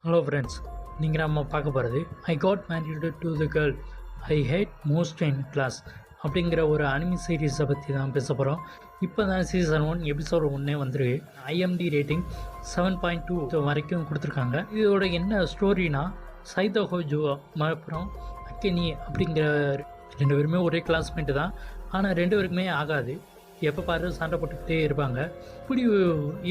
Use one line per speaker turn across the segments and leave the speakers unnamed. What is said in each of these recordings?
Hello friends, நீங்கள் நம்ம பார்க்க போகிறது I got married to the girl I hate most in class அப்படிங்கிற ஒரு அனிமி சீரீஸை பற்றி தான் பேச போகிறோம். இப்போ தான் சீசன் 1 எபிசோட் 1 வந்துருக்கு. ஐஎம்டி ரேட்டிங் 7.2 வரைக்கும் கொடுத்துருக்காங்க. இதோட என்ன ஸ்டோரினா, சைதோ ஹோஜோ அப்புறம் அக்கெனி அப்படிங்கிற 2 பேருமே ஒரே கிளாஸ்மேட்டு தான். ஆனால் 2 பேருக்குமே ஆகாது. எப்போ பாரு சண்டை போட்டுக்கிட்டே இருப்பாங்க. இப்படி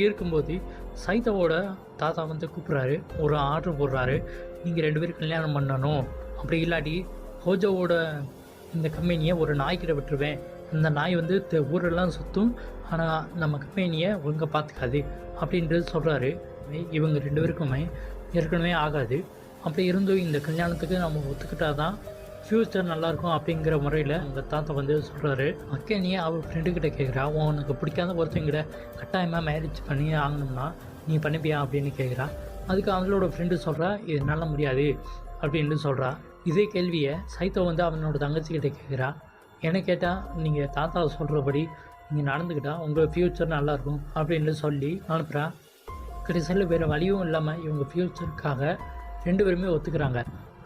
இருக்கும்போது சைதாவோட தாத்தா வந்து கூப்பிட்றாரு, ஒரு ஆர்டர் போடுறாரு, நீங்கள் 2 பேரும் கல்யாணம் பண்ணணும், அப்படி இல்லாட்டி ஹோஜோவோட இந்த கம்பெனியை ஒரு நாய்க்கிட்ட விட்டுருவேன். அந்த நாய் வந்து ஊரெல்லாம் சுற்றும், ஆனால் நம்ம கம்பெனியை ஒழுங்காக பார்த்துக்காது அப்படின்றது சொல்கிறாரு. இவங்க 2 பேருக்குமே ஏற்கனவே ஆகாது. அப்படி இருந்தும் இந்த கல்யாணத்துக்கு நம்ம ஒத்துக்கிட்டால் தான் ஃப்யூச்சர் நல்லாயிருக்கும் அப்படிங்கிற முறையில் உங்கள் தாத்தா வந்து சொல்கிறாரு. அக்கேனியே அவர் ஃப்ரெண்டுக்கிட்ட கேட்குறா, உனக்கு பிடிக்காத ஒருத்தங்கிட்ட கட்டாயமாக மேரேஜ் பண்ணி ஆகணும்னா நீ பண்ணிப்பியா அப்படின்னு கேட்குறா. அதுக்கு அவங்களோட ஃப்ரெண்டு சொல்கிறா, இது என்னால் முடியாது அப்படின்னு சொல்கிறா. இதே கேள்வியை சைத்தோ வந்து அவனோட தங்கச்சிக்கிட்ட கேட்குறா. என்ன கேட்டால், நீங்கள் தாத்தா சொல்கிறபடி நீங்கள் நடந்துக்கிட்டால் உங்கள் ஃப்யூச்சர் நல்லாயிருக்கும் அப்படின்னு சொல்லி அனுப்புகிறா. கடைசியில் வேறு வழியும் இல்லாமல் இவங்க ஃப்யூச்சருக்காக 2 பேருமே ஒத்துக்கிறாங்க.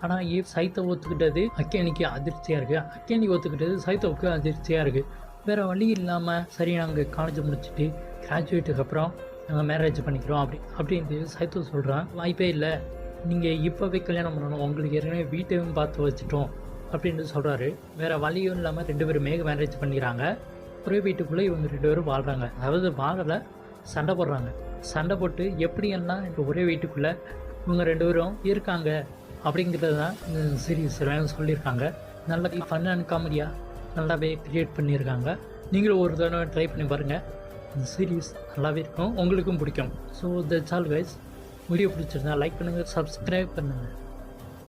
ஆனால் சைத்தோ ஒத்துக்கிட்டது அக்கேனிக்கு அதிர்ச்சியாக இருக்குது, அக்கேனி ஒத்துக்கிட்டது சைத்தோவுக்கு அதிர்ச்சியாக இருக்குது. வேறு வழி இல்லாமல் சரி நாங்கள் காலேஜ் முடிச்சுட்டு கிராஜுவேட்டுக்கு அப்புறம் நாங்கள் மேரேஜ் பண்ணிக்கிறோம் அப்படின்ட்டு சைத்தோ சொல்கிறான். வாய்ப்பே இல்லை, நீங்கள் இப்போவே கல்யாணம் பண்ணணும், உங்களுக்கு ஏற்கனவே வீட்டையும் பார்த்து வச்சுட்டோம் அப்படின்ட்டு சொல்கிறாரு. வேறு வழியும் இல்லாமல் 2 பேரும் மேரேஜ் பண்ணிக்கிறாங்க. ஒரே வீட்டுக்குள்ளே இவங்க 2 பேரும் வாழ்கிறாங்க. அதாவது வாழலை, சண்டை போடுறாங்க. சண்டை போட்டு எப்படியெல்லாம் இப்போ ஒரே வீட்டுக்குள்ளே இவங்க 2 பேரும் இருக்காங்க அப்படிங்கிறது தான் இந்த சீரீஸில் சொல்லியிருக்காங்க. நல்லா ஃபன் அண்ட் காமெடியாக நல்லாவே க்ரியேட் பண்ணியிருக்காங்க. நீங்களும் ஒரு தடவை ட்ரை பண்ணி பாருங்கள். இந்த சீரீஸ் நல்லாவே இருக்கும், உங்களுக்கும் பிடிக்கும். So that's all guys. Video பிடிச்சிருந்தா லைக் பண்ணுங்கள், சப்ஸ்கிரைப் பண்ணுங்கள்.